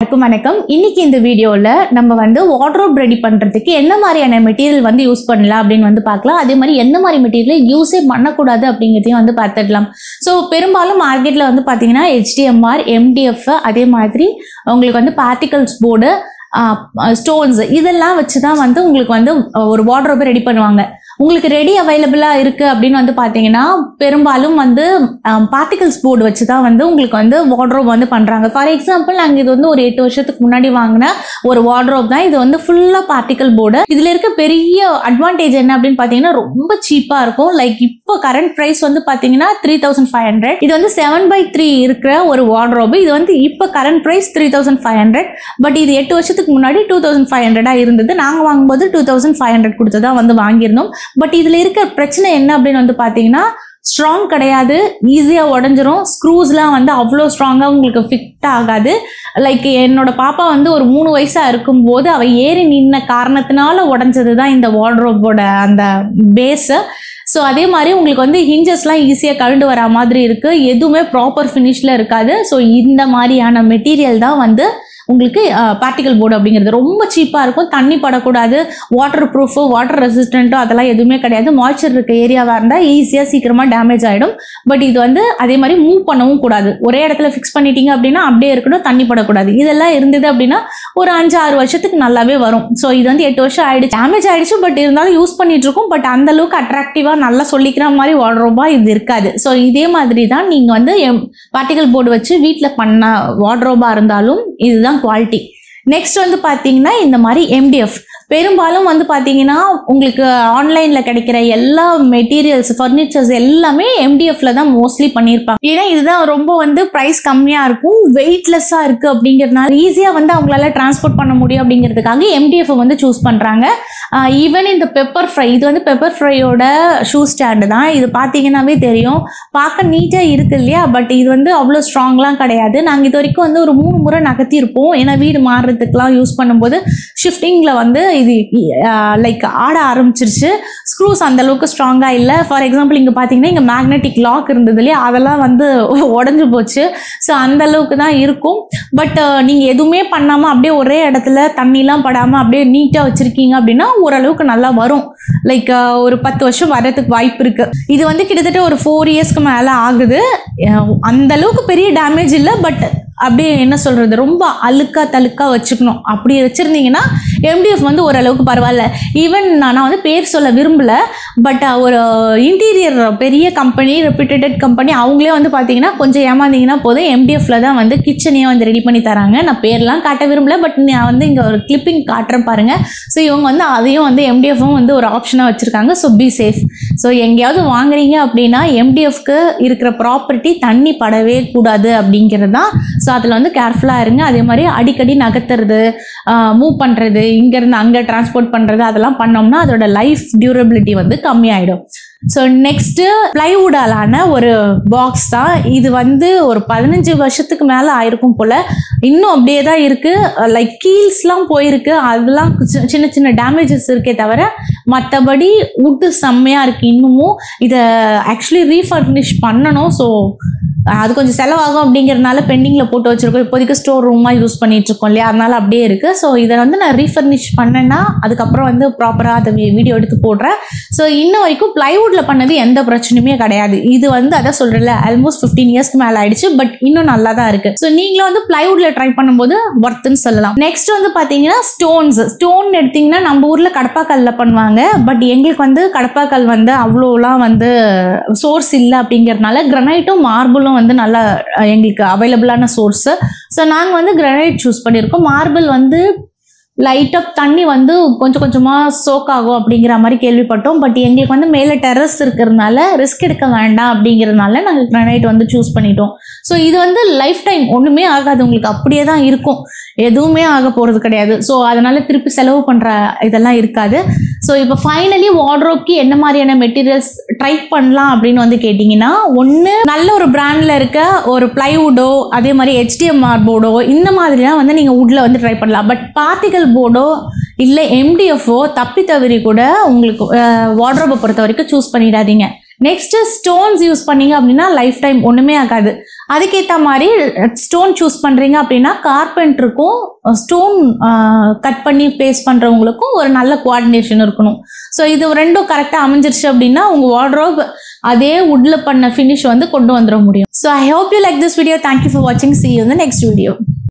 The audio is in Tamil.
வணக்கம். இன்னைக்கு இந்த வீடியோல நம்ம வார்ட்ரோப் ரெடி பண்றதுக்கு என்ன மாதிரியான மெட்டீரியல் யூஸ் பண்ணலாம் அப்படின்னு பார்க்கலாம். அதே மாதிரி என்ன மாதிரி மெட்டீரியல் யூஸே பண்ணக்கூடாது அப்படிங்கிறதையும் பார்த்துடலாம். ஸோ பெரும்பாலும் மார்க்கெட்ல பாத்தீங்கன்னா HDMR, MDF, அதே மாதிரி உங்களுக்கு பார்ட்டிகல்ஸ் போர்டு, ஸ்டோன்ஸ் இதெல்லாம் வச்சுதான் உங்களுக்கு ஒரு வார்ட்ரோப் ரெடி பண்ணுவாங்க. உங்களுக்கு ரெடி அவைலபிளா இருக்கு அப்படின்னு பாத்தீங்கன்னா பெரும்பாலும் பார்ட்டிகல்ஸ் போர்டு வச்சுதான் உங்களுக்கு வார்ட்ரோப் பண்றாங்க. ஃபார் எக்ஸாம்பிள் நாங்க இது ஒரு 8 வருஷத்துக்கு முன்னாடி வாங்கின ஒரு வார்ட்ரோப் தான். இது ஃபுல்லா பார்ட்டிகல் போர்டு. இதுல இருக்க பெரிய அட்வான்டேஜ் என்ன அப்படின்னு பாத்தீங்கன்னா ரொம்ப சீப்பா இருக்கும். லைக் இப்போ கரண்ட் பிரைஸ் பாத்தீங்கன்னா 3500. இது 7/3 இருக்கிற ஒரு வார்ட்ரோப். இது இப்போ கரண்ட் பிரைஸ் 3500. பட் இது 8 வருஷத்துக்கு முன்னாடி 2500 இருந்தது. நாங்க வாங்கும்போது 2500 கொடுத்துதான் வாங்கியிருந்தோம். பட் இதுல இருக்க பிரச்சனை என்ன அப்படின்னு பாத்தீங்கன்னா ஸ்ட்ராங் கிடையாது, ஈஸியா உடஞ்சிரும். ஸ்க்ரூஸ்லாம் அவ்வளோ ஸ்ட்ராங்கா உங்களுக்கு ஃபிட் ஆகாது. லைக் என்னோட பாப்பா ஒரு 3 வயசா இருக்கும் போது அவ ஏறி நின்ன காரணத்தினால உடஞ்சதுதான் இந்த வார்ட்ரோபோட அந்த பேஸ். ஸோ அதே மாதிரி உங்களுக்கு ஹிஞ்சஸ்லாம் ஈஸியாக கழண்டு வர மாதிரி இருக்கு. எதுவுமே ப்ராப்பர் ஃபினிஷ்ல இருக்காது. ஸோ இந்த மாதிரியான மெட்டீரியல் தான் உங்களுக்கு பார்ட்டிகல் போர்டு அப்படிங்கிறது ரொம்ப சீப்பாக இருக்கும். தண்ணி படக்கூடாது, வாட்டர் ப்ரூஃபோ வாட்டர் ரெசிஸ்டண்ட்டோ அதெல்லாம் எதுவுமே கிடையாது. மாய்ச்சர் இருக்க ஏரியாவாக இருந்தால் ஈஸியாக சீக்கிரமாக டேமேஜ் ஆகிடும். பட் இது அதே மாதிரி மூவ் பண்ணவும் கூடாது. ஒரே இடத்துல ஃபிக்ஸ் பண்ணிட்டீங்க அப்படின்னா அப்படியே இருக்கணும், தண்ணி படக்கூடாது. இதெல்லாம் இருந்தது அப்படின்னா ஒரு 5-6 வருஷத்துக்கு நல்லாவே வரும். ஸோ இது 8 வருஷம் ஆயிடுச்சு, டேமேஜ் ஆயிடுச்சு. பட் இருந்தாலும் யூஸ் பண்ணிட்டு இருக்கோம். பட் அந்த அளவுக்கு அட்ராக்டிவாக நல்லா சொல்லிக்கிற மாதிரி வார்ட்ரோபா இது இருக்காது. ஸோ இதே மாதிரி தான் நீங்கள் பார்ட்டிகல் போர்டு வச்சு வீட்டில் பண்ண வார்ட்ரோபா இருந்தாலும் இதுதான் குவாலிட்டி. நெக்ஸ்ட் பாத்தீங்கன்னா இந்த மாதிரி MDF. பெரும்பாலும் பாத்தீங்கன்னா உங்களுக்கு ஆன்லைன்ல கிடைக்கிற எல்லா மெட்டீரியல்ஸ், ஃபர்னிச்சர்ஸ் எல்லாமே MDFல தான் மோஸ்ட்லி பண்ணியிருப்பாங்க. ஏன்னா இதுதான் ரொம்ப பிரைஸ் கம்மியா இருக்கும், வெயிட்லெஸ்ஸா இருக்கு அப்படிங்கிறதுனால ஈஸியா அவங்களால டிரான்ஸ்போர்ட் பண்ண முடியும் அப்படிங்கிறதுக்காக MDF சூஸ் பண்றாங்க. ஈவன் இந்த பெப்பர் ஃப்ரை, இது பெப்பர் ஃப்ரையோட ஷூ ஸ்டாண்டு தான். இது பாத்தீங்கன்னாவே தெரியும், பார்க்க நீட்டா இருக்கு இல்லையா? பட் இது அவ்வளோ ஸ்ட்ராங்லாம் கிடையாது. நாங்கள் இது வரைக்கும் ஒரு 3 முறை நகர்த்தி இருப்போம். ஏன்னா வீடு மாறுறதுக்குலாம் யூஸ் பண்ணும்போது ஷிஃப்டிங்ல இது லைக் ஆட ஆரம்பிச்சிருச்சு. ஸ்க்ரூஸ் அந்த அளவுக்கு ஸ்ட்ராங்கா இல்லை. ஃபார் எக்ஸாம்பிள் இங்க பாத்தீங்கன்னா இங்க மேக்னெட்டிக் லாக் இருந்தது இல்லையா, அதெல்லாம் உடஞ்சு போச்சு. ஸோ அந்த அளவுக்கு தான் இருக்கும். பட் நீங்க எதுவுமே பண்ணாம அப்படியே ஒரே இடத்துல தண்ணிலாம் படாம அப்படியே நீட்டா வச்சிருக்கீங்க அப்படின்னா ஓரளவுக்கு நல்லா வரும். லைக் ஒரு 10 வருஷம் வர்றதுக்கு வாய்ப்பு இருக்கு. இது கிட்டத்தட்ட ஒரு 4 இயர்ஸ்க்கு மேல ஆகுது. அந்த அளவுக்கு பெரிய டேமேஜ் இல்லை. பட் அப்படியே என்ன சொல்றது, ரொம்ப அழுக்கா தழுக்கா வச்சுக்கணும். அப்படி வச்சிருந்தீங்கன்னா MDF ஓரளவுக்கு பரவாயில்ல. ஈவன் நான் பேர் சொல்ல விரும்பல. பட் ஒரு இன்டீரியர் பெரிய கம்பெனி, ரெப்யூட்டட் கம்பெனி, அவங்களே பாத்தீங்கன்னா கொஞ்சம் ஏமாந்தீங்கன்னா போதும் MDFல தான் கிச்சனையே ரெடி பண்ணி தராங்க. நான் பேர்லாம் காட்ட விரும்பல. பட் நான் இங்க ஒரு கிளிப்பிங் காட்டுறேன் பாருங்க. ஸோ இவங்க அதையும் MDFம் ஒரு ஆப்ஷனா வச்சிருக்காங்க. So be safe. ஸோ எங்கேயாவது வாங்குறீங்க அப்படின்னா MDFக்கு இருக்கிற ப்ராப்பர்ட்டி தண்ணி படவே கூடாது அப்படிங்கிறது தான். ஸோ அதில் கேர்ஃபுல்லாக இருங்க. அதே மாதிரி அடிக்கடி நகர்த்துறது, மூவ் பண்ணுறது, இங்கேருந்து அங்கே டிரான்ஸ்போர்ட் பண்ணுறது, அதெல்லாம் பண்ணோம்னா அதோட லைஃப் டியூரபிலிட்டி கம்மியாயிடும். ஸோ நெக்ஸ்ட் பிளைவுடாலான ஒரு பாக்ஸ் தான் இது. ஒரு 15 வருஷத்துக்கு மேலே ஆயிருக்கும் போல. இன்னும் அப்படியே தான் இருக்கு. லைக் கீல்ஸ்லாம் போயிருக்கு, அதெல்லாம் சின்ன சின்ன டேமேஜஸ் இருக்கே தவிர மற்றபடி உட்டு செம்மையா இருக்கு. இன்னமும் இதை ஆக்சுவலி ரீஃபர்னிஷ் பண்ணணும். ஸோ அது கொஞ்சம் செலவாகும் அப்படிங்கிறதுனால பெண்டிங்ல போட்டு வச்சிருக்கோம். இப்போதைக்கு ஸ்டோர் ரூமா யூஸ் பண்ணிட்டு இருக்கோம் இல்லையா, அதனால அப்படியே இருக்கு. ஸோ இதை நான் ரீஃபர்னிஷ் பண்ணேன்னா அதுக்கப்புறம் ப்ராப்பரா அதை வீடியோ எடுத்து போடுறேன். ஸோ இன்ன வரைக்கும் பிளைவுட்ல பண்ணது எந்த பிரச்சனையுமே கிடையாது. இது அதான் சொல்றேன்ல, ஆல்மோஸ்ட் 15 இயர்ஸ்க்கு மேல ஆயிடுச்சு. பட் இன்னும் நல்லா தான் இருக்கு. ஸோ நீங்களும் பிளைவுட்ல ட்ரை பண்ணும்போது ஒர்த்துன்னு சொல்லலாம். நெக்ஸ்ட் பாத்தீங்கன்னா ஸ்டோன் எடுத்தீங்கன்னா நம்ம ஊர்ல கடப்பாக்கல்ல பண்ணுவாங்க. பட் எங்களுக்கு கடப்பாக்கல் அவ்வளோலாம் சோர்ஸ் இல்லை அப்படிங்கிறதுனால கிரனைட்டும் மார்பிளும் நல்லா எங்களுக்கு அவைலபிளான சோர்ஸ். ஸோ நாங்கள் கிரானைட் சூஸ் பண்ணியிருக்கோம். மார்பிள் லைட்டாக தண்ணி கொஞ்சம் கொஞ்சமாக சோக் ஆகும் அப்படிங்கிற மாதிரி கேள்விப்பட்டோம். பட் எங்களுக்கு மேலே டெரஸ் இருக்கிறதுனால ரிஸ்க் எடுக்க வேண்டாம் அப்படிங்கிறதுனால நாங்கள் கிரானைட் சூஸ் பண்ணிட்டோம். ஸோ இது லைஃப் டைம் ஒன்றுமே ஆகாது, உங்களுக்கு அப்படியே தான் இருக்கும், எதுவுமே ஆக போகிறது கிடையாது. ஸோ அதனால திருப்பி செலவு பண்ணுற இதெல்லாம் இருக்காது. ஸோ இப்போ ஃபைனலி வார்ட்ரோப்க்கு என்ன மாதிரியான மெட்டீரியல்ஸ் ட்ரை பண்ணலாம் அப்படின்னு கேட்டிங்கன்னா, ஒன்று நல்ல ஒரு பிராண்டில் இருக்க ஒரு பிளைவுட்டோ அதே மாதிரி HDMR போர்டோ இந்த மாதிரிலாம் நீங்கள் வுட்டில் ட்ரை பண்ணலாம். பட் பார்ட்டிகல் போர்டோ இல்லை MDFஓ தப்பி தவறி கூட உங்களுக்கு வார்ட்ரோபை பொறுத்த வரைக்கும் சூஸ் பண்ணிடாதீங்க. நெக்ஸ்ட்டு ஸ்டோன்ஸ் யூஸ் பண்ணீங்க அப்படின்னா லைஃப் டைம் ஒன்றுமே ஆகாது. அதுக்கேற்ற மாதிரி ஸ்டோன் சூஸ் பண்ணுறீங்க அப்படின்னா கார்பெண்டருக்கும் ஸ்டோன் கட் பண்ணி பேஸ்ட் பண்ணுறவங்களுக்கும் ஒரு நல்ல கோஆர்டினேஷன் இருக்கணும். ஸோ இது ரெண்டும் கரெக்டாக அமைஞ்சிருச்சு அப்படின்னா உங்கள் வார்ட்ரோப் அதே வுட்ல பண்ண ஃபினிஷ் வந்து கொண்டு வந்துட முடியும். So I hope you like this video. Thank you for வாட்சிங். See you in the next video.